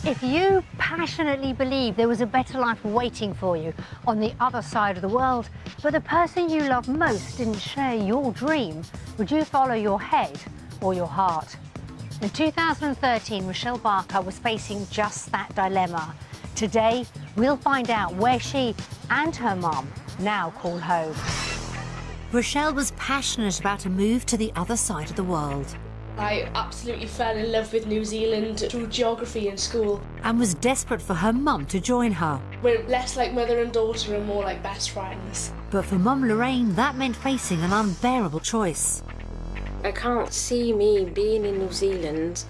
If you passionately believe there was a better life waiting for you on the other side of the world, but the person you love most didn't share your dream, would you follow your head or your heart? In 2013, Rochelle Barker was facing just that dilemma. Today, we'll find out where she and her mum now call home. Rochelle was passionate about a move to the other side of the world. I absolutely fell in love with New Zealand through geography in school. And was desperate for her mum to join her. We're less like mother and daughter and more like best friends. But for Mum Lorraine, that meant facing an unbearable choice. I can't see me being in New Zealand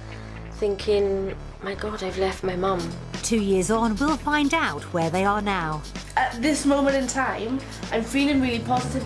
thinking, my God, I've left my mum. 2 years on, we'll find out where they are now. At this moment in time, I'm feeling really positive.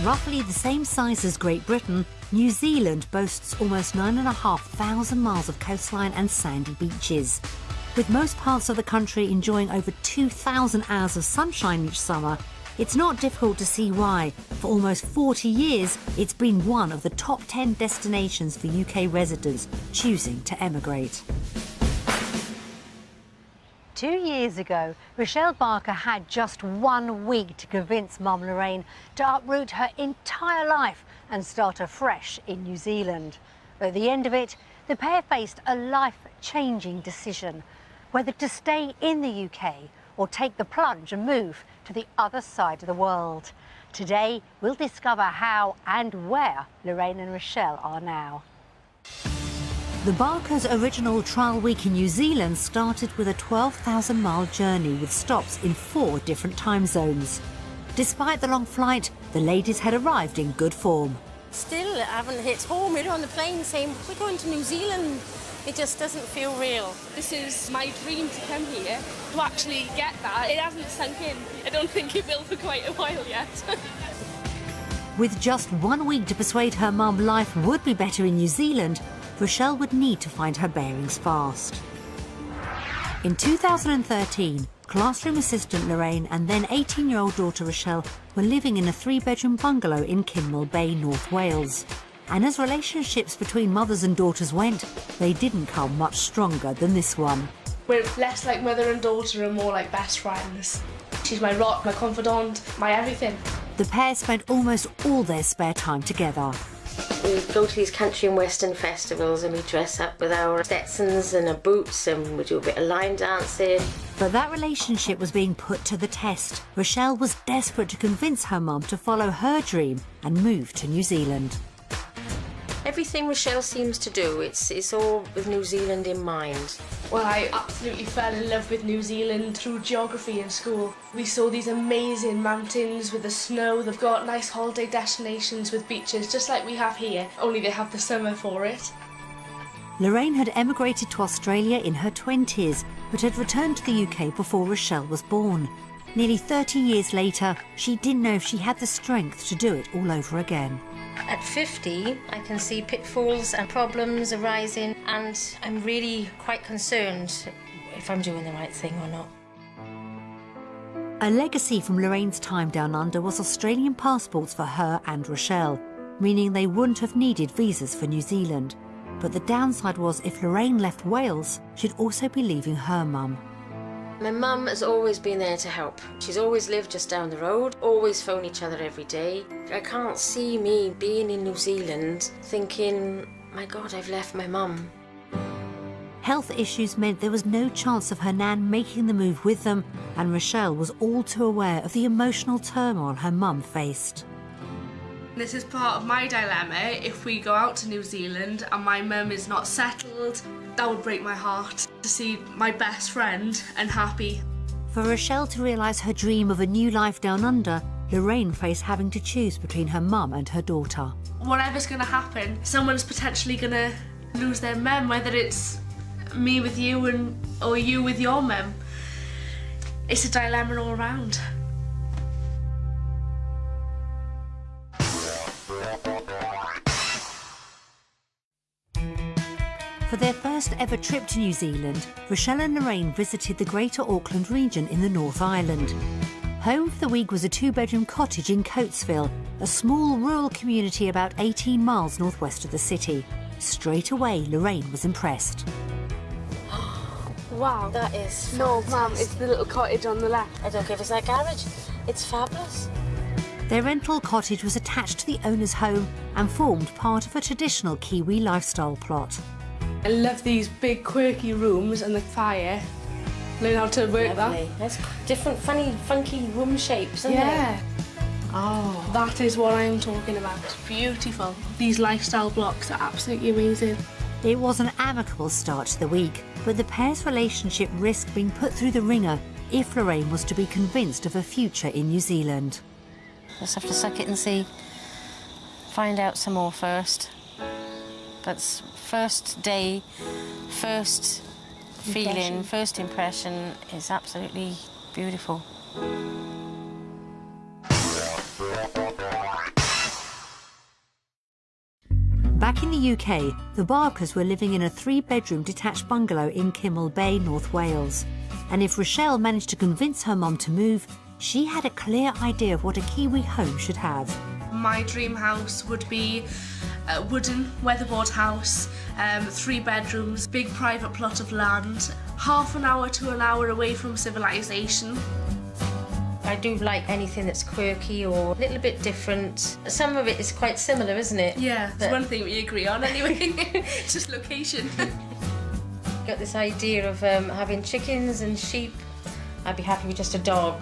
Roughly the same size as Great Britain, New Zealand boasts almost 9,500 miles of coastline and sandy beaches. With most parts of the country enjoying over 2,000 hours of sunshine each summer, it's not difficult to see why, for almost 40 years, it's been one of the top 10 destinations for UK residents choosing to emigrate. 2 years ago, Rochelle Barker had just 1 week to convince Mum Lorraine to uproot her entire life and start afresh in New Zealand. At the end of it, the pair faced a life-changing decision, whether to stay in the UK or take the plunge and move to the other side of the world. Today, we'll discover how and where Lorraine and Rochelle are now. The Barkers' original trial week in New Zealand started with a 12,000-mile journey with stops in 4 different time zones. Despite the long flight, the ladies had arrived in good form. Still haven't hit home. We're on the plane saying, we're going to New Zealand. It just doesn't feel real. This is my dream to come here. To actually get that, it hasn't sunk in. I don't think it will for quite a while yet. With just 1 week to persuade her mum life would be better in New Zealand, Rochelle would need to find her bearings fast. In 2013, classroom assistant Lorraine and then 18-year-old daughter Rochelle were living in a 3-bedroom bungalow in Kinmel Bay, North Wales. And as relationships between mothers and daughters went, they didn't come much stronger than this one. We're less like mother and daughter and more like best friends. She's my rock, my confidant, my everything. The pair spent almost all their spare time together. We go to these country and western festivals and we dress up with our Stetsons and our boots and we do a bit of line dancing. But that relationship was being put to the test. Rochelle was desperate to convince her mum to follow her dream and move to New Zealand. Everything Rochelle seems to do, it's all with New Zealand in mind. Well, I absolutely fell in love with New Zealand through geography in school. We saw these amazing mountains with the snow. They've got nice holiday destinations with beaches, just like we have here, only they have the summer for it. Lorraine had emigrated to Australia in her 20s, but had returned to the UK before Rochelle was born. Nearly 30 years later, she didn't know if she had the strength to do it all over again. At 50, I can see pitfalls and problems arising, and I'm really quite concerned if I'm doing the right thing or not. A legacy from Lorraine's time down under was Australian passports for her and Rochelle, meaning they wouldn't have needed visas for New Zealand. But the downside was if Lorraine left Wales, she'd also be leaving her mum. My mum has always been there to help. She's always lived just down the road, always phone each other every day. I can't see me being in New Zealand thinking, my God, I've left my mum. Health issues meant there was no chance of her nan making the move with them, and Rochelle was all too aware of the emotional turmoil her mum faced. This is part of my dilemma. If we go out to New Zealand and my mum is not settled, that would break my heart to see my best friend unhappy. For Rochelle to realise her dream of a new life down under, Lorraine faced having to choose between her mum and her daughter. Whatever's going to happen, someone's potentially going to lose their mum, whether it's me with you or you with your mum. It's a dilemma all around. For their first ever trip to New Zealand, Rochelle and Lorraine visited the Greater Auckland region in the North Island. Home for the week was a 2-bedroom cottage in Coatesville, a small rural community about 18 miles northwest of the city. Straight away, Lorraine was impressed. Wow. That is No, fantastic. Mum, it's the little cottage on the left. I don't give us that garage. It's fabulous. Their rental cottage was attached to the owner's home and formed part of a traditional Kiwi lifestyle plot. I love these big quirky rooms and the fire. Learn how to work Lovely. There's different funny, funky room shapes, isn't Yeah. Oh. That is what I'm talking about. Beautiful. These lifestyle blocks are absolutely amazing. It was an amicable start to the week, but the pair's relationship risked being put through the ringer if Lorraine was to be convinced of a future in New Zealand. Just have to suck it and see. Find out some more first. But first day, first feeling, first impression is absolutely beautiful. Back in the UK, the Barkers were living in a 3-bedroom detached bungalow in Kimmel Bay, North Wales. And if Rochelle managed to convince her mum to move, she had a clear idea of what a Kiwi home should have. My dream house would be a wooden weatherboard house, 3 bedrooms, big private plot of land, half an hour to an hour away from civilization. I do like anything that's quirky or a little bit different. Some of it is quite similar, isn't it? Yeah, But there's one thing we agree on anyway. It's just location. got this idea of having chickens and sheep. I'd be happy with just a dog.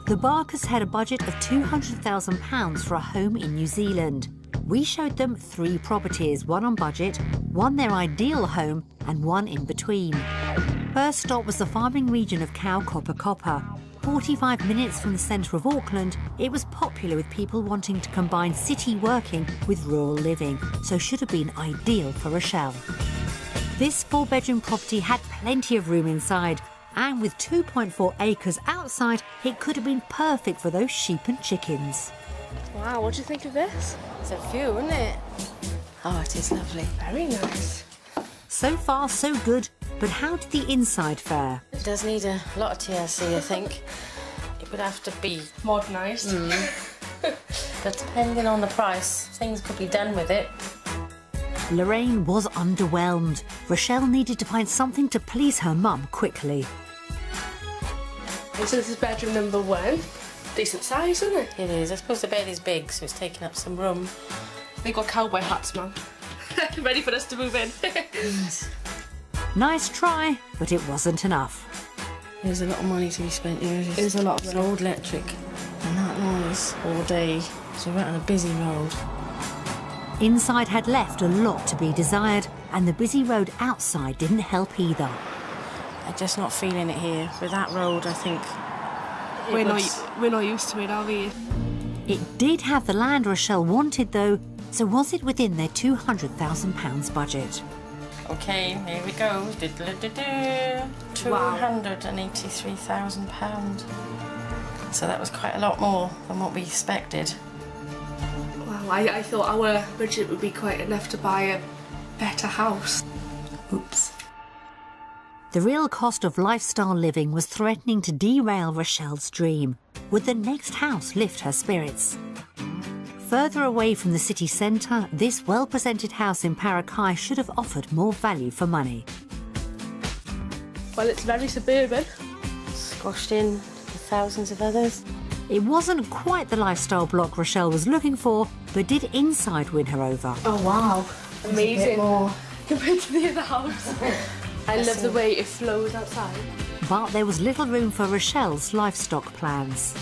The Barkers had a budget of £200,000 for a home in New Zealand. We showed them 3 properties, one on budget, one their ideal home, and one in between. First stop was the farming region of Kaukopakoppa. 45 minutes from the centre of Auckland, it was popular with people wanting to combine city working with rural living, so should have been ideal for Rochelle. This 4-bedroom property had plenty of room inside, and with 2.4 acres outside, it could have been perfect for those sheep and chickens. Wow, what do you think of this? It's a view, isn't it? Oh, it is lovely. Very nice. So far, so good, but how did the inside fare? It does need a lot of TLC, I think. It would have to be, Modernised. but depending on the price, things could be done with it. Lorraine was underwhelmed. Rochelle needed to find something to please her mum quickly. So this is bedroom number 1. Decent size, isn't it? It is. I suppose the bed is big, so it's taking up some room. They got cowboy hats, Mum. Ready for us to move in. Nice try, but it wasn't enough. There's a lot of money to be spent here. It is a lot. It's old electric. And that noise all day. So we're out on a busy road. Inside had left a lot to be desired, and the busy road outside didn't help either. I'm just not feeling it here. With that road, I think We're not used to it, are we? It did have the land Rochelle wanted, though, so was it within their £200,000 budget? Okay, here we go. £283,000. So that was quite a lot more than what we expected. Wow, I thought our budget would be quite enough to buy a better house. Oops. The real cost of lifestyle living was threatening to derail Rochelle's dream. Would the next house lift her spirits? Further away from the city centre, this well-presented house in Parakai should have offered more value for money. Well, it's very suburban. Squashed in with thousands of others. It wasn't quite the lifestyle block Rochelle was looking for, but did inside win her over. Oh, wow. Amazing. More. Compared to the other house. I love the way it flows outside. But there was little room for Rochelle's livestock plans.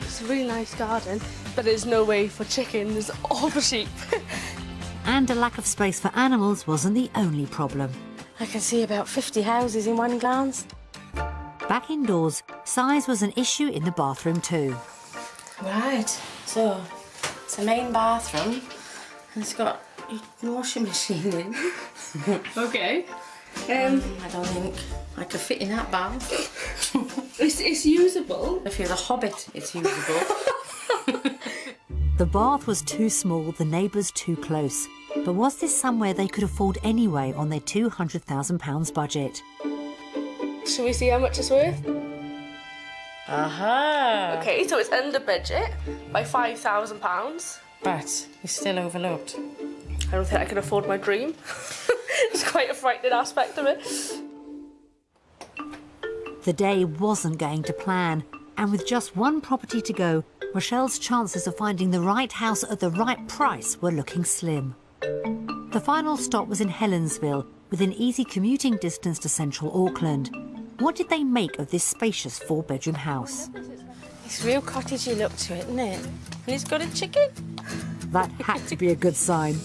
It's a really nice garden, but there's no way for chickens or for sheep. And a lack of space for animals wasn't the only problem. I can see about 50 houses in one glance. Back indoors, size was an issue in the bathroom too. Right, so it's a main bathroom and it's got a washing machine in. Okay. I don't think I could fit in that bath. It's usable. If you're the Hobbit, it's usable. The bath was too small, the neighbours too close. But was this somewhere they could afford anyway on their £200,000 budget? Shall we see how much it's worth? Aha! Okay, so it's under budget by £5,000. But you're still overlooked. I don't think I can afford my dream. It's quite a frightening aspect of it. The day wasn't going to plan, and with just one property to go, Rochelle's chances of finding the right house at the right price were looking slim. The final stop was in Helensville, within easy commuting distance to central Auckland. What did they make of this spacious 4-bedroom house? It's real cottagey look to it, isn't it? And it's got a chicken. That had to be a good sign.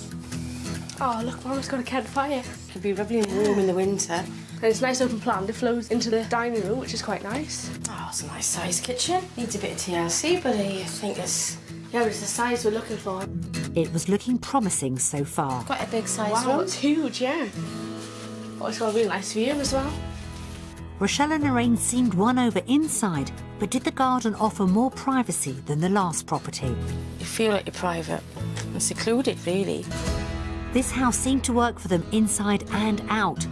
Oh, look, Mama's got a campfire. It'll be lovely and warm in the winter. And it's nice open plan. It flows into the dining room, which is quite nice. Oh, it's a nice sized kitchen. Needs a bit of TLC, but I think it's... Yeah, but it's the size we're looking for. It was looking promising so far. Quite a big size Wow, room. it's huge, yeah. Oh, it's got a really nice view as well. Rochelle and Lorraine seemed won over inside, but did the garden offer more privacy than the last property? You feel like you're private and secluded, really. This house seemed to work for them inside and out.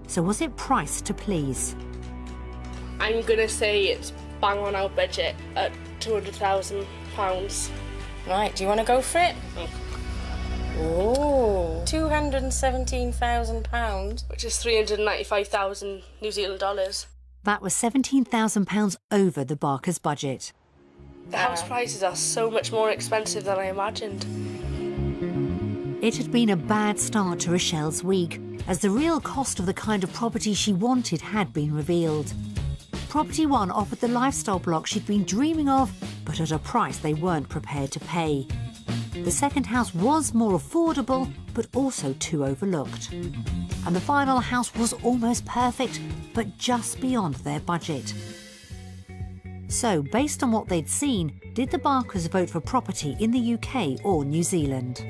So was it priced to please? I'm gonna say it's bang on our budget at £200,000. Right, do you want to go for it? Oh, £217,000. Which is 395,000 New Zealand dollars. That was £17,000 over the Barker's budget. The house prices are so much more expensive than I imagined. It had been a bad start to Rochelle's week, as the real cost of the kind of property she wanted had been revealed. Property One offered the lifestyle block she'd been dreaming of, but at a price they weren't prepared to pay. The second house was more affordable, but also too overlooked. And the final house was almost perfect, but just beyond their budget. So, based on what they'd seen, did the Barkers vote for property in the UK or New Zealand?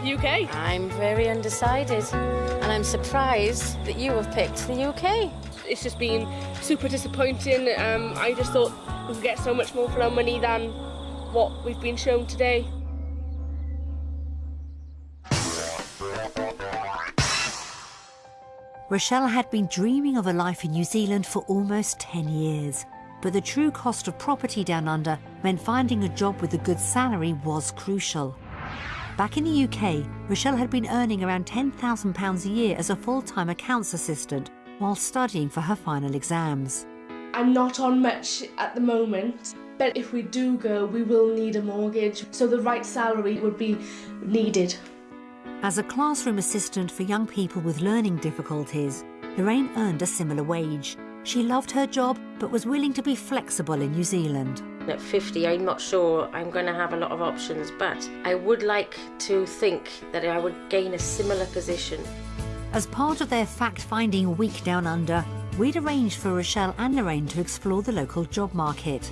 UK? I'm very undecided, and I'm surprised that you have picked the UK. It's just been super disappointing. I just thought we could get so much more for our money than what we've been shown today. Rochelle had been dreaming of a life in New Zealand for almost 10 years. But the true cost of property down under meant finding a job with a good salary was crucial. Back in the UK, Rochelle had been earning around £10,000 a year as a full-time accounts assistant while studying for her final exams. I'm not on much at the moment, but if we do go, we will need a mortgage, so the right salary would be needed. As a classroom assistant for young people with learning difficulties, Lorraine earned a similar wage. She loved her job, but was willing to be flexible in New Zealand. At 50, I'm not sure I'm going to have a lot of options, but I would like to think that I would gain a similar position. As part of their fact-finding week down under, we'd arranged for Rochelle and Lorraine to explore the local job market.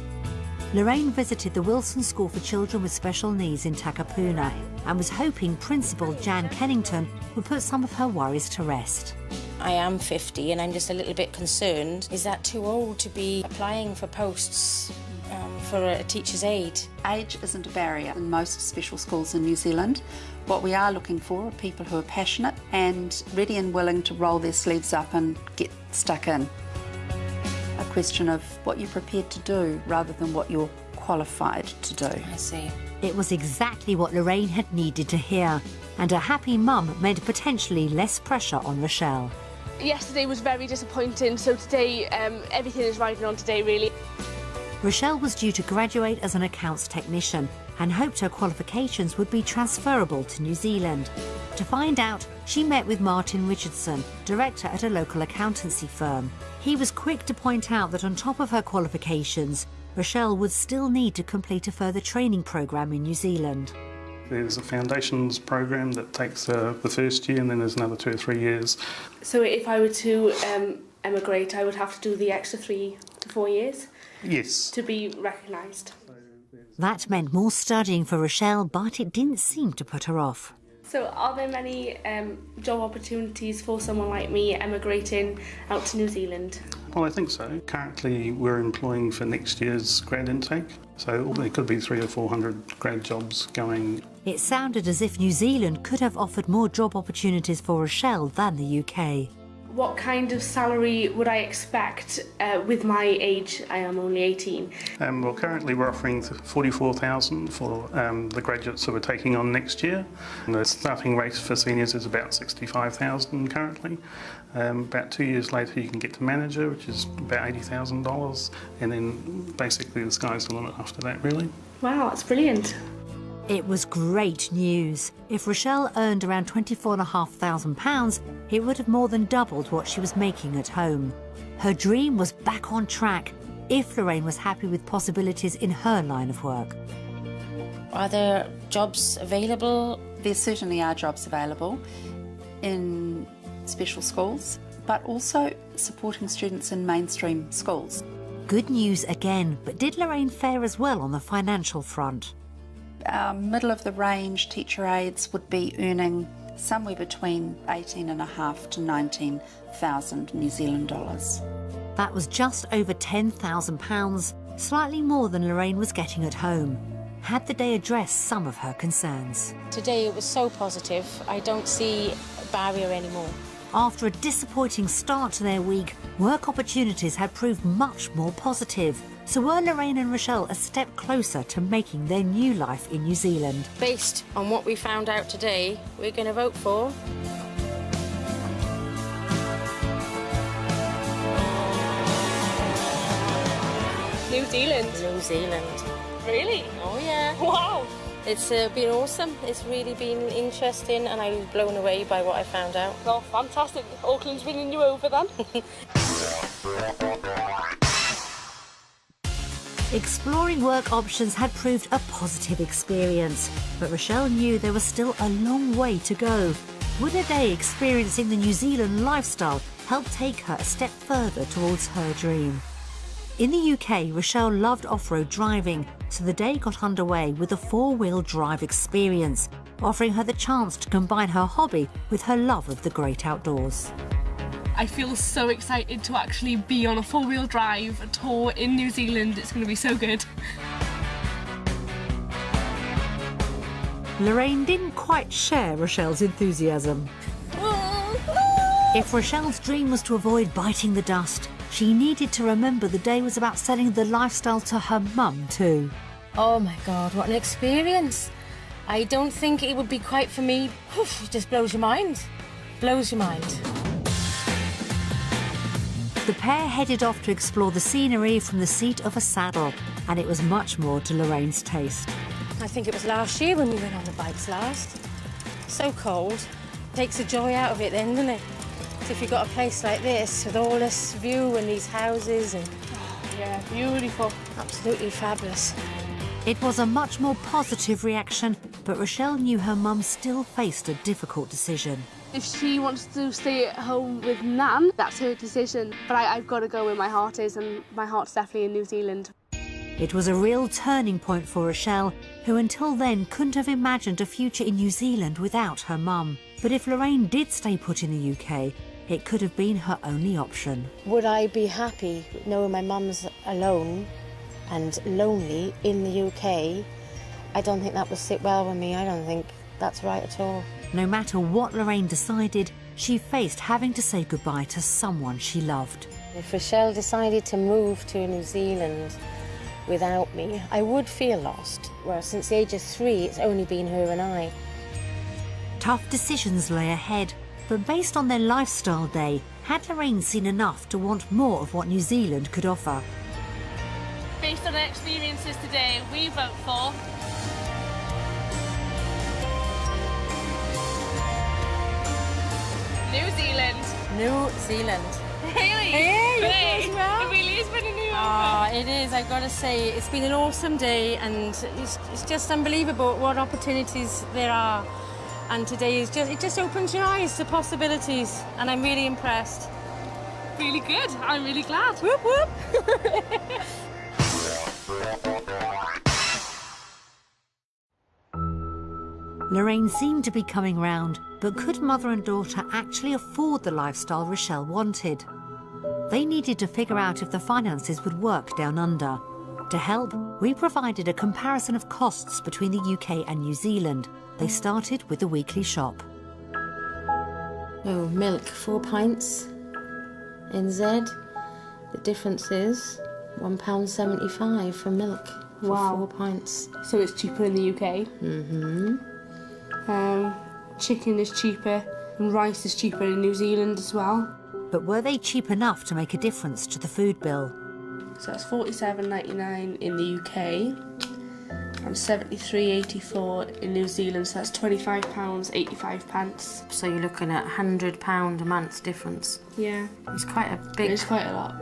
Lorraine visited the Wilson School for Children with Special Needs in Takapuna and was hoping Principal Jan Kennington would put some of her worries to rest. I am 50 and I'm just a little bit concerned. Is that too old to be applying for posts for a teacher's aide? Age isn't a barrier in most special schools in New Zealand. What we are looking for are people who are passionate and ready and willing to roll their sleeves up and get stuck in. A question of what you're prepared to do rather than what you're qualified to do. I see. It was exactly what Lorraine had needed to hear, and a happy mum meant potentially less pressure on Rochelle. Yesterday was very disappointing, so today everything is riding on today, really. Rochelle was due to graduate as an accounts technician and hoped her qualifications would be transferable to New Zealand. To find out, she met with Martin Richardson, director at a local accountancy firm. He was quick to point out that on top of her qualifications, Rochelle would still need to complete a further training programme in New Zealand. There's a foundations program that takes the first year, and then there's another 2 or 3 years. So if I were to emigrate, I would have to do the extra 3 to 4 years? Yes. To be recognised. That meant more studying for Rochelle, but it didn't seem to put her off. So are there many job opportunities for someone like me emigrating out to New Zealand? Well, I think so. Currently, we're employing for next year's grad intake, so there could be 300 or 400 grad jobs going. It sounded as if New Zealand could have offered more job opportunities for Rochelle than the UK. What kind of salary would I expect with my age? I am only 18. Well, currently we're offering 44,000 for the graduates that we're taking on next year. And the starting rate for seniors is about 65,000 currently. About 2 years later you can get to manager, which is about $80,000, and then basically the sky's the limit after that, really. Wow, that's brilliant. It was great news. If Rochelle earned around £24,500, it would have more than doubled what she was making at home. Her dream was back on track if Lorraine was happy with possibilities in her line of work. Are there jobs available? There certainly are jobs available in special schools, but also supporting students in mainstream schools. Good news again, but did Lorraine fare as well on the financial front? Our middle of the range teacher aides would be earning somewhere between 18,500 to 19,000 New Zealand dollars. That was just over £10,000, slightly more than Lorraine was getting at home. Had the day addressed some of her concerns? Today it was so positive. I don't see a barrier anymore. After a disappointing start to their week, work opportunities had proved much more positive. So were Lorraine and Rochelle a step closer to making their new life in New Zealand? Based on what we found out today, we're going to vote for New Zealand? New Zealand. Really? Oh yeah. Wow. It's been awesome. It's really been interesting, and I was blown away by what I found out. Oh, fantastic. Auckland's winning you over then. Exploring work options had proved a positive experience, but Rochelle knew there was still a long way to go. Would a day experiencing the New Zealand lifestyle help take her a step further towards her dream? In the UK, Rochelle loved off-road driving, so the day got underway with a four-wheel drive experience, offering her the chance to combine her hobby with her love of the great outdoors. I feel so excited to actually be on a four-wheel drive tour in New Zealand. It's going to be so good. Lorraine didn't quite share Rochelle's enthusiasm. If Rochelle's dream was to avoid biting the dust, she needed to remember the day was about selling the lifestyle to her mum too. Oh my God, what an experience. I don't think it would be quite for me. It just blows your mind. Blows your mind. The pair headed off to explore the scenery from the seat of a saddle, and it was much more to Lorraine's taste. I think it was last year when we went on the bikes last. So cold. Takes the joy out of it then, doesn't it? So if you've got a place like this with all this view and these houses and... Yeah, beautiful. Absolutely fabulous. It was a much more positive reaction, but Rochelle knew her mum still faced a difficult decision. If she wants to stay at home with Nan, that's her decision. But I've got to go where my heart is, and my heart's definitely in New Zealand. It was a real turning point for Rochelle, who until then couldn't have imagined a future in New Zealand without her mum. But if Lorraine did stay put in the UK, it could have been her only option. Would I be happy knowing my mum's alone and lonely in the UK? I don't think that would sit well with me. I don't think that's right at all. No matter what Lorraine decided, she faced having to say goodbye to someone she loved. If Rochelle decided to move to New Zealand without me, I would feel lost. Well, since the age of 3, it's only been her and I. Tough decisions lay ahead, but based on their lifestyle day, had Lorraine seen enough to want more of what New Zealand could offer? Based on our experiences today, we vote for New Zealand. New Zealand. Really? Hey, you well? It really is winning you over. Ah, it is, I've got to say. It's been an awesome day, and it's just unbelievable what opportunities there are. And today is it just opens your eyes to possibilities, and I'm really impressed. Really good. I'm really glad. Whoop, whoop. Lorraine seemed to be coming round, but could mother and daughter actually afford the lifestyle Rochelle wanted? They needed to figure out if the finances would work down under. To help, we provided a comparison of costs between the UK and New Zealand. They started with the weekly shop. Oh, milk, 4 pints. NZ, the difference is £1.75 for milk for Wow. 4 pints. So it's cheaper in the UK. Chicken is cheaper and rice is cheaper in New Zealand as well. But were they cheap enough to make a difference to the food bill? So that's £47.99 in the UK and £73.84 in New Zealand, so that's £25.85. So you're looking at £100 a month difference. Yeah, It's quite a big... it's quite a lot.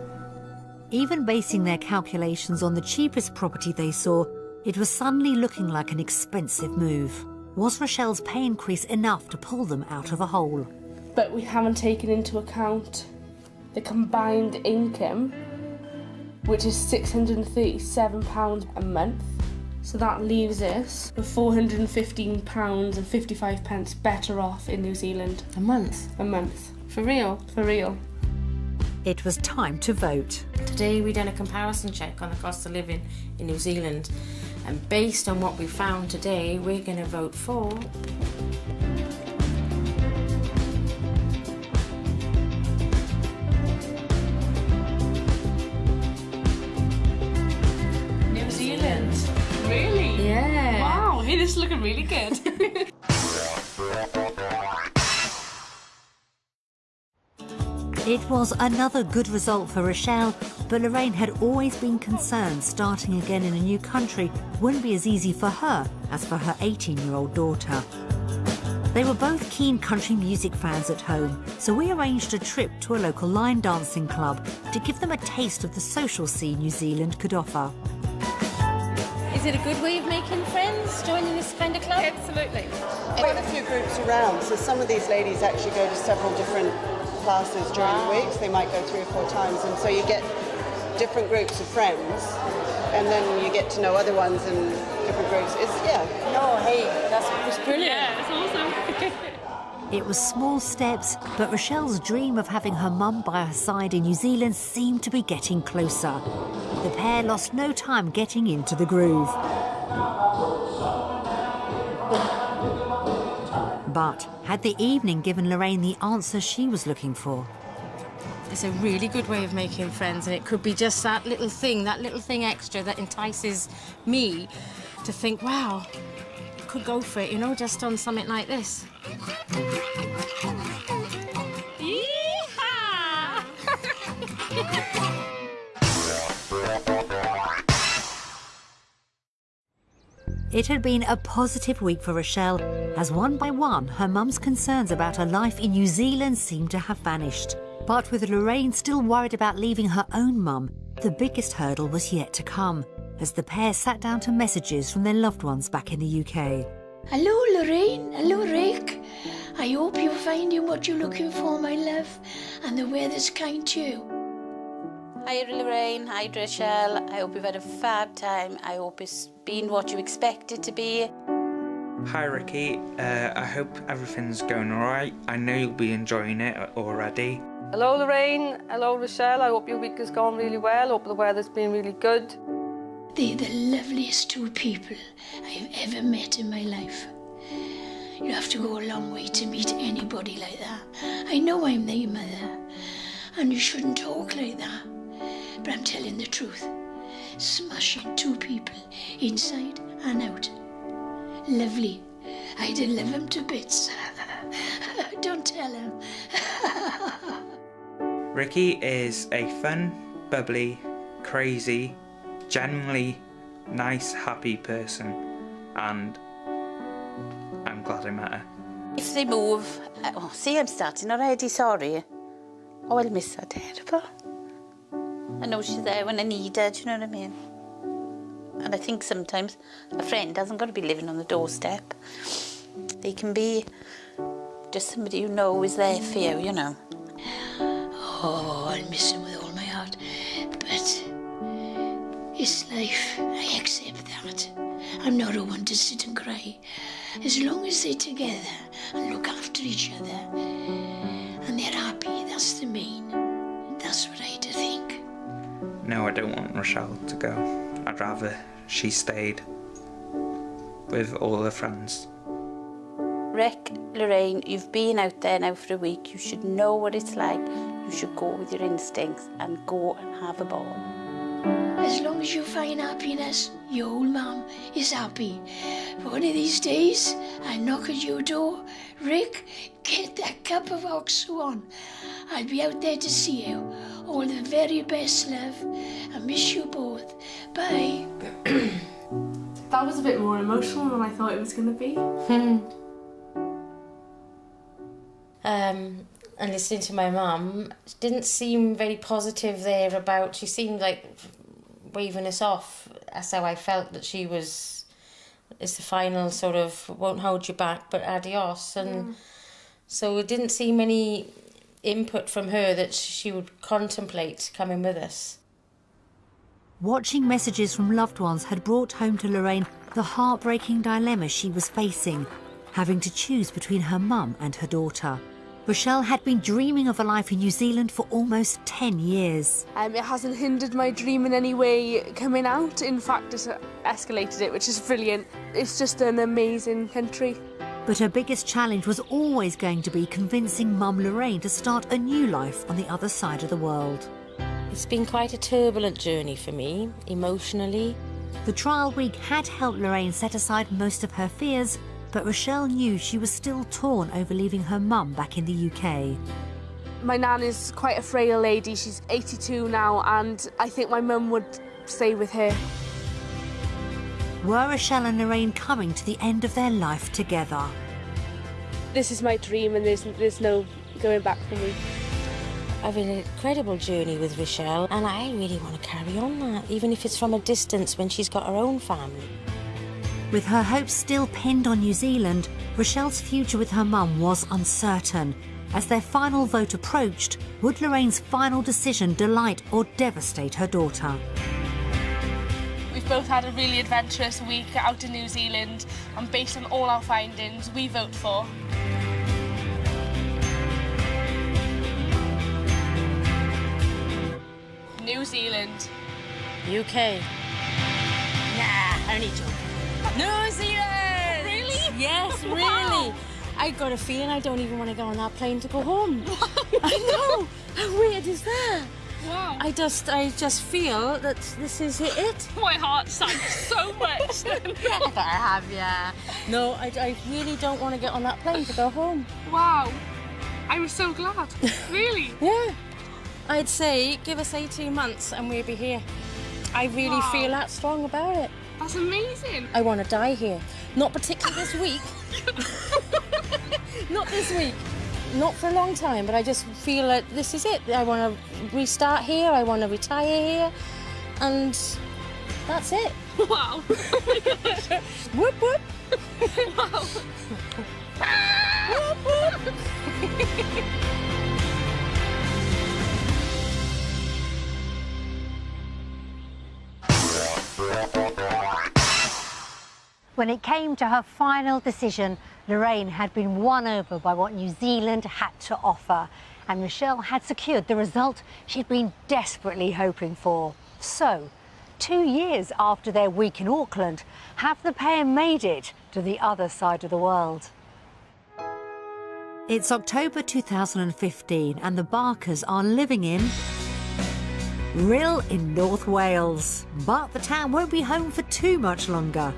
Even basing their calculations on the cheapest property they saw, it was suddenly looking like an expensive move. Was Rochelle's pay increase enough to pull them out of a hole? But we haven't taken into account the combined income, which is £637 a month. So that leaves us with £415.55 better off in New Zealand A month? a month. For real? For real. It was time to vote. Today we done a comparison check on the cost of living in New Zealand, and based on what we found today, we're going to vote for New Zealand? Really? Yeah. Wow, hey, this is looking really good. It was another good result for Rochelle, but Lorraine had always been concerned starting again in a new country wouldn't be as easy for her as for her 18-year-old daughter. They were both keen country music fans at home, so we arranged a trip to a local line dancing club to give them a taste of the social scene New Zealand could offer. Is it a good way of making friends, joining this kind of club? Absolutely. Quite a few groups around, so some of these ladies actually go to several different classes during the weeks. They might go 3 or 4 times, and so you get different groups of friends, and then you get to know other ones in different groups. That's brilliant. Yeah, it's awesome. It was small steps, but Rochelle's dream of having her mum by her side in New Zealand seemed to be getting closer. The pair lost no time getting into the groove. But had the evening given Lorraine the answer she was looking for? It's a really good way of making friends, and it could be just that little thing extra that entices me to think, wow, I could go for it, you know, just on something like this. It had been a positive week for Rochelle, as one by one her mum's concerns about her life in New Zealand seemed to have vanished. But with Lorraine still worried about leaving her own mum, the biggest hurdle was yet to come, as the pair sat down to messages from their loved ones back in the UK. Hello, Lorraine. Hello, Rick. I hope you're finding what you're looking for, my love, and the weather's kind to you. Hi Lorraine, hi Rochelle. I hope you've had a fab time. I hope it's been what you expect it to be. Hi Ricky, I hope everything's going alright. I know you'll be enjoying it already. Hello Lorraine, hello Rochelle. I hope your week has gone really well. Hope the weather's been really good. They're the loveliest 2 people I've ever met in my life. You have to go a long way to meet anybody like that. I know I'm their mother, and you shouldn't talk like that. But I'm telling the truth. Smashing 2 people, inside and out. Lovely. I'd love them to bits. Don't tell him. Ricky is a fun, bubbly, crazy, genuinely nice, happy person, and I'm glad I met her. If they move... Oh, see, I'm starting already, sorry. Oh, I'll miss her terrible. I know she's there when I need her, do you know what I mean? And I think sometimes a friend hasn't got to be living on the doorstep. They can be just somebody you know is there for you, you know. Oh, I'll miss him with all my heart. But it's life. I accept that. I'm not a one to sit and cry. as long as they're together and look after each other and they're happy, that's the main. That's what I do think. No, I don't want Rochelle to go. I'd rather she stayed with all her friends. Rick, Lorraine, you've been out there now for a week. You should know what it's like. You should go with your instincts and go and have a ball. As long as you find happiness, your old mum is happy. But one of these days, I'll knock at your door. Rick, get that cup of OXO on. I'll be out there to see you. All the very best, love. I miss you both. Bye. That was a bit more emotional than I thought it was going to be. And listening to my mum, it didn't seem very positive there about, she seemed like waving us off. That's how I felt, that she was, it's the final sort of, won't hold you back, but adios. And so it didn't seem any input from her that she would contemplate coming with us. Watching messages from loved ones had brought home to Lorraine the heartbreaking dilemma she was facing, having to choose between her mum and her daughter. Rochelle had been dreaming of a life in New Zealand for almost 10 years. It hasn't hindered my dream in any way coming out. In fact, it's escalated it, which is brilliant. It's just an amazing country. But her biggest challenge was always going to be convincing Mum Lorraine to start a new life on the other side of the world. It's been quite a turbulent journey for me, emotionally. The trial week had helped Lorraine set aside most of her fears, but Rochelle knew she was still torn over leaving her mum back in the UK. My nan is quite a frail lady. She's 82 now, and I think my mum would stay with her. Were Rochelle and Lorraine coming to the end of their life together? This is my dream, and there's no going back for me. I've had an incredible journey with Rochelle, and I really want to carry on that, even if it's from a distance when she's got her own family. With her hopes still pinned on New Zealand, Rochelle's future with her mum was uncertain. As their final vote approached, would Lorraine's final decision delight or devastate her daughter? We've both had a really adventurous week out in New Zealand, and based on all our findings, we vote for New Zealand. UK. Nah, only joking. New Zealand! Really? Yes, really. Wow. I got a feeling I don't even want to go on that plane to go home. I know. How weird is that? Wow. I just feel that this is it. My heart sank so much. I have, yeah. No, I really don't want to get on that plane to go home. Wow. I was so glad. Really? Yeah. I'd say give us 18 months and we'll be here. I really feel that strong about it. That's amazing. I want to die here. Not particularly this week. Not this week. Not for a long time, but I just feel like this is it. I want to restart here, I want to retire here, and that's it. Wow. Oh my gosh. Whoop, whoop. Wow. Whoop, whoop. When it came to her final decision, Lorraine had been won over by what New Zealand had to offer, and Rochelle had secured the result she'd been desperately hoping for. So, 2 years after their week in Auckland, have the pair made it to the other side of the world? It's October 2015 and the Barkers are living in Rhyl in North Wales. But the town won't be home for too much longer.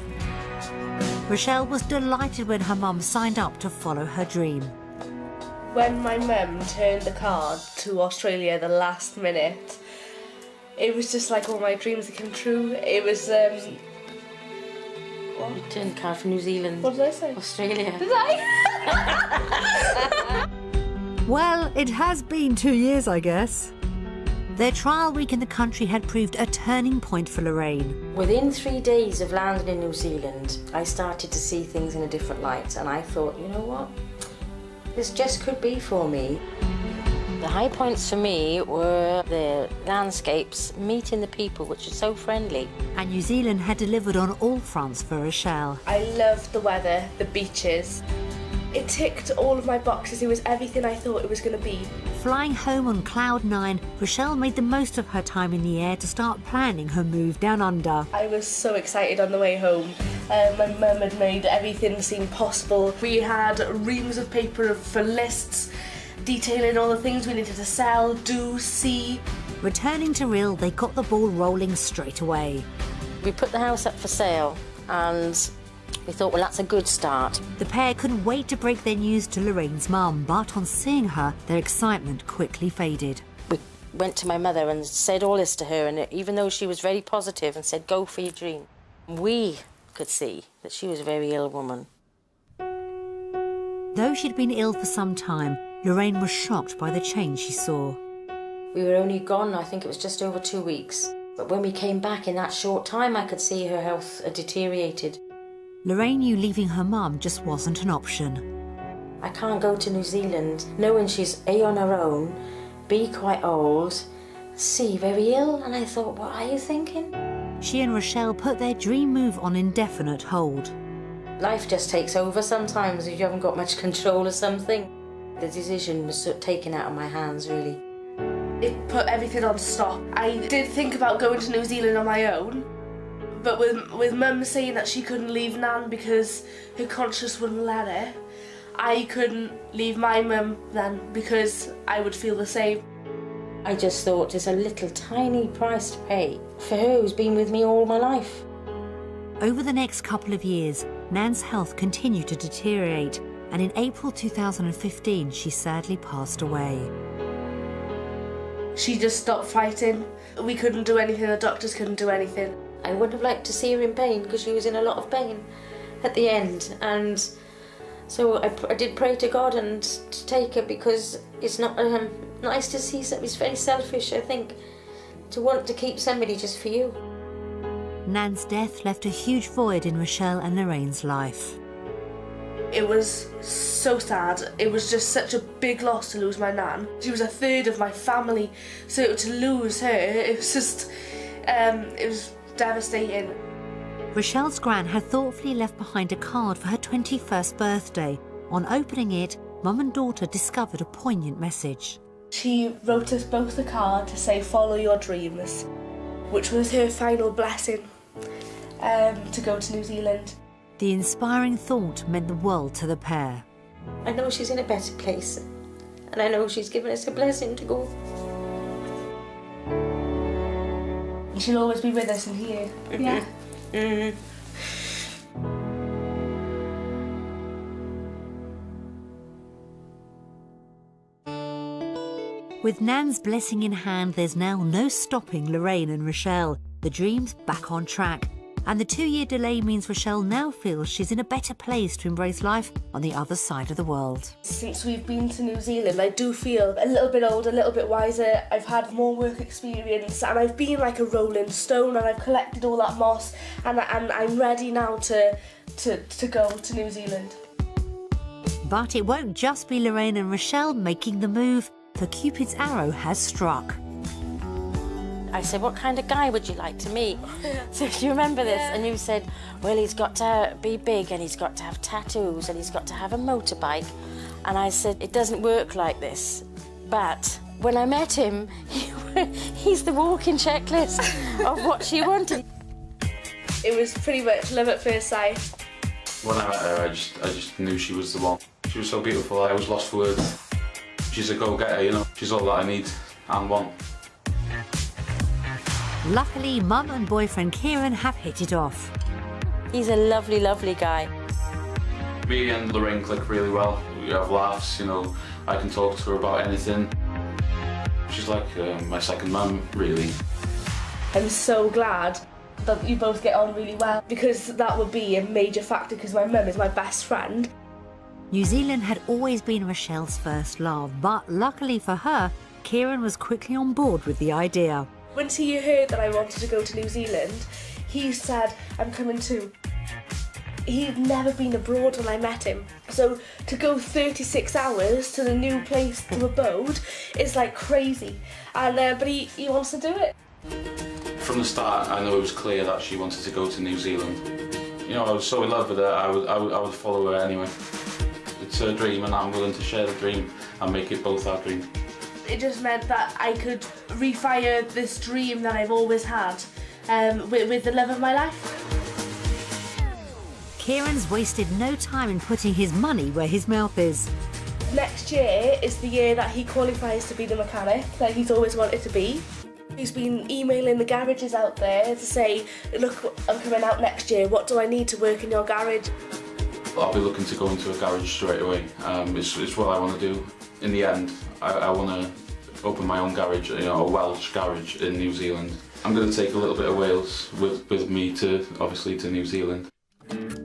Rochelle was delighted when her mum signed up to follow her dream. When my mum turned the card to Australia the last minute, it was just like all my dreams had come true. It was, what? You turned the card from New Zealand. What did I say? Australia. Did I? Well, it has been 2 years, I guess. Their trial week in the country had proved a turning point for Lorraine. Within 3 days of landing in New Zealand, I started to see things in a different light, and I thought, you know what? This just could be for me. The high points for me were the landscapes, meeting the people, which are so friendly. And New Zealand had delivered on all fronts for Rochelle. I loved the weather, the beaches. It ticked all of my boxes. It was everything I thought it was going to be. Flying home on cloud 9, Rochelle made the most of her time in the air to start planning her move down under. I was so excited on the way home. My mum had made everything seem possible. We had reams of paper for lists, detailing all the things we needed to sell, do, see. Returning to Rhyl, they got the ball rolling straight away. We put the house up for sale and we thought, well, that's a good start. The pair couldn't wait to break their news to Lorraine's mum, but on seeing her, their excitement quickly faded. We went to my mother and said all this to her, and even though she was very positive and said, go for your dream, we could see that she was a very ill woman. Though she'd been ill for some time, Lorraine was shocked by the change she saw. We were only gone, I think it was just over 2 weeks. But when we came back in that short time, I could see her health had deteriorated. Lorraine knew leaving her mum just wasn't an option. I can't go to New Zealand knowing she's A, on her own, B, quite old, C, very ill, and I thought, what are you thinking? She and Rochelle put their dream move on indefinite hold. Life just takes over sometimes if you haven't got much control of something. The decision was sort of taken out of my hands, really. It put everything on stop. I did think about going to New Zealand on my own, but with Mum saying that she couldn't leave Nan because her conscience wouldn't let her, I couldn't leave my mum then because I would feel the same. I just thought it's a little tiny price to pay for her who's been with me all my life. Over the next couple of years, Nan's health continued to deteriorate, and in April 2015, she sadly passed away. She just stopped fighting. We couldn't do anything, the doctors couldn't do anything. I would have liked to see her in pain because she was in a lot of pain at the end, and so I did pray to God and to take her, because it's not nice to see something. It's very selfish, I think, to want to keep somebody just for you. Nan's death left a huge void in Rochelle and Lorraine's life. It was so sad. It was just such a big loss to lose my Nan. She was a third of my family, so to lose her, it was just, it was devastating. Rochelle's gran had thoughtfully left behind a card for her 21st birthday. On opening it, Mum and daughter discovered a poignant message. She wrote us both a card to say, follow your dreams, which was her final blessing to go to New Zealand. The inspiring thought meant the world to the pair. I know she's in a better place, and I know she's given us a blessing to go. She'll always be with us in here. Yeah. Mm-hmm. With Nan's blessing in hand, there's now no stopping Lorraine and Rochelle. The dream's back on track. And the 2-year delay means Rochelle now feels she's in a better place to embrace life on the other side of the world. Since we've been to New Zealand, I do feel a little bit older, a little bit wiser. I've had more work experience, and I've been like a rolling stone, and I've collected all that moss, and I'm ready now to go to New Zealand. But it won't just be Lorraine and Rochelle making the move, for Cupid's arrow has struck. I said, what kind of guy would you like to meet? So do you remember this? And you said, well, he's got to be big, and he's got to have tattoos, and he's got to have a motorbike. And I said, it doesn't work like this. But when I met him, he's the walking checklist of what she wanted. It was pretty much love at first sight. When I met her, I just knew she was the one. She was so beautiful, I was lost for words. She's a go-getter, you know. She's all that I need and want. Luckily, Mum and boyfriend Kieran have hit it off. He's a lovely, lovely guy. Me and Lorraine click really well. We have laughs, you know. I can talk to her about anything. She's like my second mum, really. I'm so glad that you both get on really well, because that would be a major factor, because my mum is my best friend. New Zealand had always been Rochelle's first love, but luckily for her, Kieran was quickly on board with the idea. Once he heard that I wanted to go to New Zealand, he said, I'm coming too. He'd never been abroad when I met him. So to go 36 hours to the new place to abode is like crazy. And but he wants to do it. From the start, I know it was clear that she wanted to go to New Zealand. You know, I was so in love with her, I would follow her anyway. It's her dream and I'm willing to share the dream and make it both our dream. It just meant that I could refire this dream that I've always had with the love of my life. Kieran's wasted no time in putting his money where his mouth is. Next year is the year that he qualifies to be the mechanic that he's always wanted to be. He's been emailing the garages out there to say, look, I'm coming out next year, what do I need to work in your garage? I'll be looking to go into a garage straight away. It's what I want to do. In the end, I want to open my own garage, you know, a Welsh garage in New Zealand. I'm going to take a little bit of Wales with me to, obviously, to New Zealand.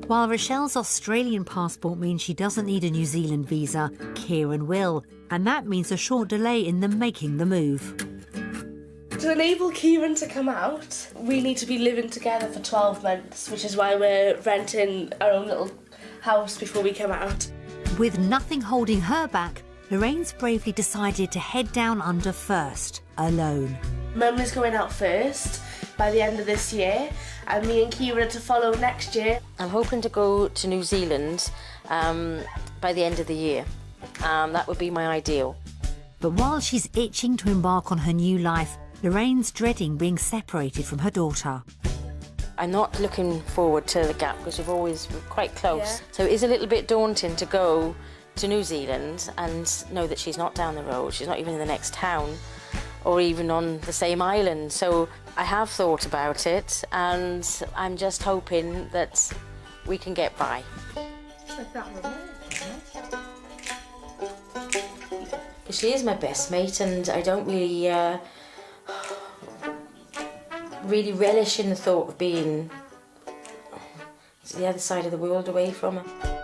While Rochelle's Australian passport means she doesn't need a New Zealand visa, Kieran will, and that means a short delay in them making the move. To enable Kieran to come out, we need to be living together for 12 months, which is why we're renting our own little house before we come out. With nothing holding her back, Lorraine's bravely decided to head down under first, alone. Mum is going out first by the end of this year, and me and Kieran to follow next year. I'm hoping to go to New Zealand by the end of the year. That would be my ideal. But while she's itching to embark on her new life, Lorraine's dreading being separated from her daughter. I'm not looking forward to the gap because we're quite close. Yeah. So it is a little bit daunting to go to New Zealand and know that she's not down the road, she's not even in the next town or even on the same island. So I have thought about it and I'm just hoping that we can get by. She is my best mate and I don't really really relish in the thought of being the other side of the world away from her.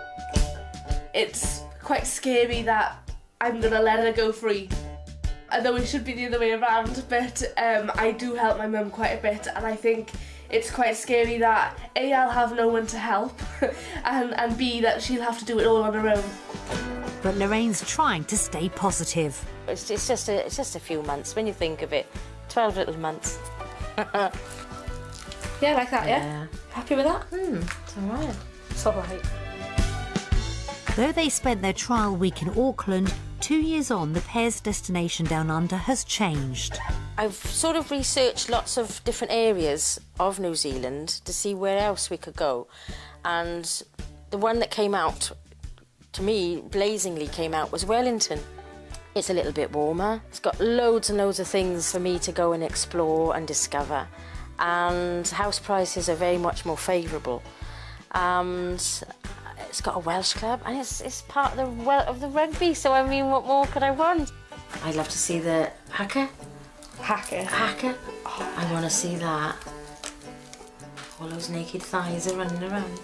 It's quite scary that I'm gonna let her go free. I know it should be the other way around, but I do help my mum quite a bit, and I think it's quite scary that A, I'll have no one to help, and B, that she'll have to do it all on her own. But Lorraine's trying to stay positive. It's just a few months when you think of it. 12 little months. Yeah, like that, yeah? Happy with that? It's all right. It's all right. Though they spent their trial week in Auckland, 2 years on, the pair's destination down under has changed. I've sort of researched lots of different areas of New Zealand to see where else we could go. And the one that came out, to me, blazingly came out, was Wellington. It's a little bit warmer. It's got loads and loads of things for me to go and explore and discover. And house prices are very much more favourable. It's got a Welsh club and it's part of the rugby, so I mean, what more could I want? I'd love to see the haka. Haka? Oh, I want to see that. All those naked thighs are running around.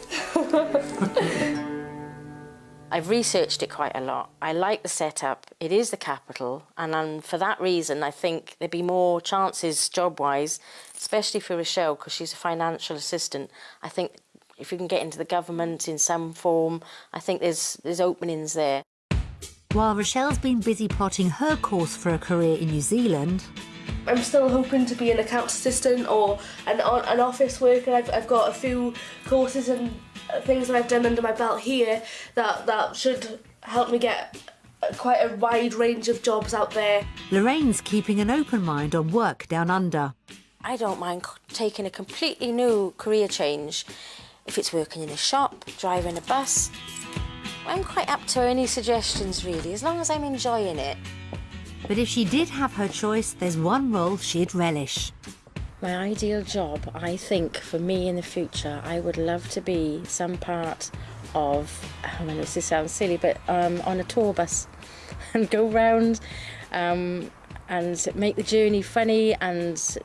I've researched it quite a lot. I like the setup. It is the capital, and for that reason, I think there'd be more chances job-wise, especially for Rochelle, because she's a financial assistant. I think if you can get into the government in some form, I think there's openings there. While Rochelle's been busy plotting her course for a career in New Zealand, I'm still hoping to be an accounts assistant or an office worker. I've got a few courses and things that I've done under my belt here that should help me get quite a wide range of jobs out there. Lorraine's keeping an open mind on work down under. I don't mind taking a completely new career change. If it's working in a shop, driving a bus, I'm quite up to any suggestions really, as long as I'm enjoying it. But if she did have her choice, there's one role she'd relish. My ideal job, I think, for me in the future, I would love to be some part of, I know this sounds silly, but on a tour bus and go round and make the journey funny and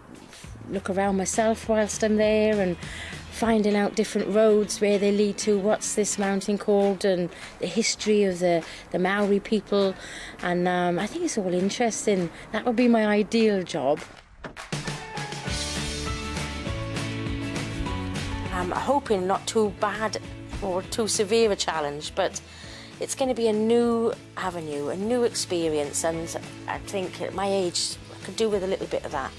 look around myself whilst I'm there and finding out different roads, where they lead to, what's this mountain called, and the history of the Maori people. And I think it's all interesting. That would be my ideal job. I'm hoping not too bad or too severe a challenge, but it's going to be a new avenue, a new experience, and I think at my age I could do with a little bit of that.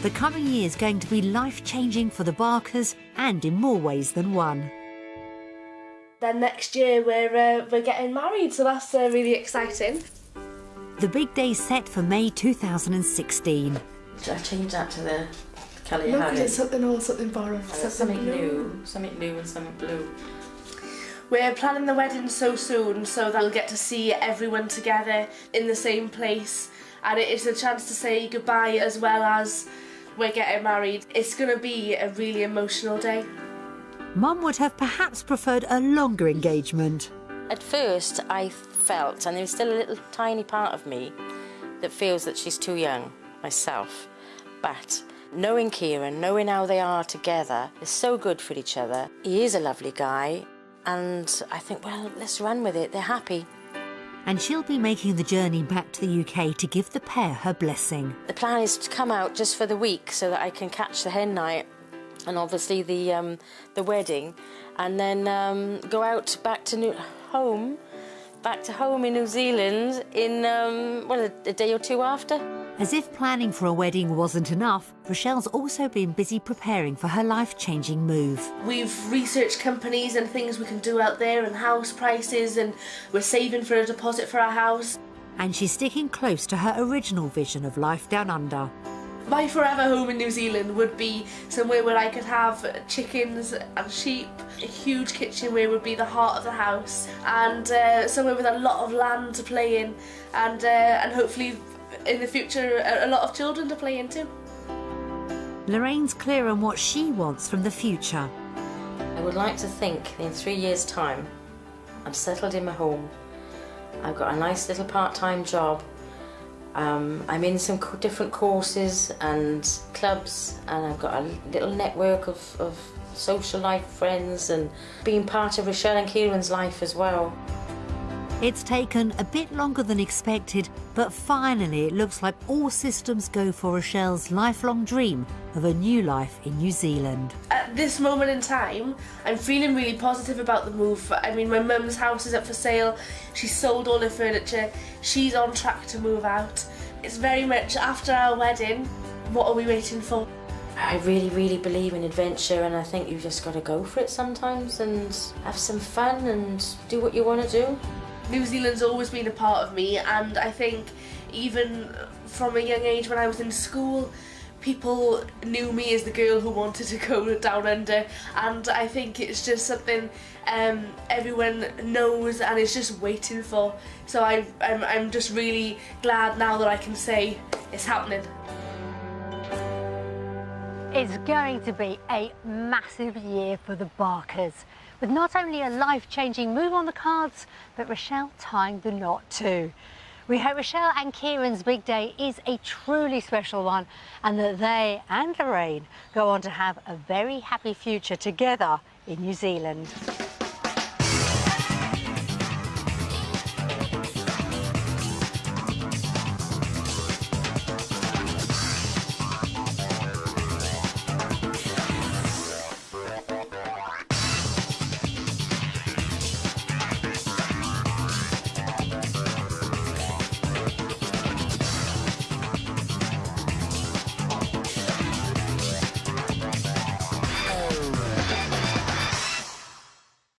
The coming year is going to be life-changing for the Barkers, and in more ways than one. Then next year we're getting married, so that's really exciting. The big day set for May 2016. Should I change that to the colour you Look, have? it's something old, something borrowed, Something new and something blue. We're planning the wedding so soon, so that we'll get to see everyone together in the same place, and it's a chance to say goodbye as well as we're getting married. It's going to be a really emotional day. Mum would have perhaps preferred a longer engagement. At first I felt, and there's still a little tiny part of me that feels that she's too young, myself, but knowing Kieran, knowing how they are together, is so good for each other. He is a lovely guy, and I think, well, let's run with it. They're happy. And she'll be making the journey back to the UK to give the pair her blessing. The plan is to come out just for the week so that I can catch the hen night and obviously the wedding, and then go out back to home in New Zealand in well, a day or two after. As if planning for a wedding wasn't enough, Rochelle's also been busy preparing for her life-changing move. We've researched companies and things we can do out there and house prices, and we're saving for a deposit for our house. And she's sticking close to her original vision of life down under. My forever home in New Zealand would be somewhere where I could have chickens and sheep, a huge kitchen where would be the heart of the house, and somewhere with a lot of land to play in, and hopefully in the future a lot of children to play into. Lorraine's clear on what she wants from the future. I would like to think in 3 years' time I'm settled in my home, I've got a nice little part-time job, I'm in some different courses and clubs, and I've got a little network of social life friends, and being part of Rochelle and Kieran's life as well. It's taken a bit longer than expected, but finally it looks like all systems go for Rochelle's lifelong dream of a new life in New Zealand. At this moment in time, I'm feeling really positive about the move. I mean, my mum's house is up for sale, she's sold all her furniture, she's on track to move out. It's very much after our wedding, what are we waiting for? I really, really believe in adventure, and I think you've just got to go for it sometimes and have some fun and do what you want to do. New Zealand's always been a part of me, and I think even from a young age when I was in school, people knew me as the girl who wanted to go down under, and I think it's just something everyone knows and is just waiting for. So I'm just really glad now that I can say it's happening. It's going to be a massive year for the Barkers, with not only a life-changing move on the cards, but Rochelle tying the knot too. We hope Rochelle and Kieran's big day is a truly special one, and that they and Lorraine go on to have a very happy future together in New Zealand.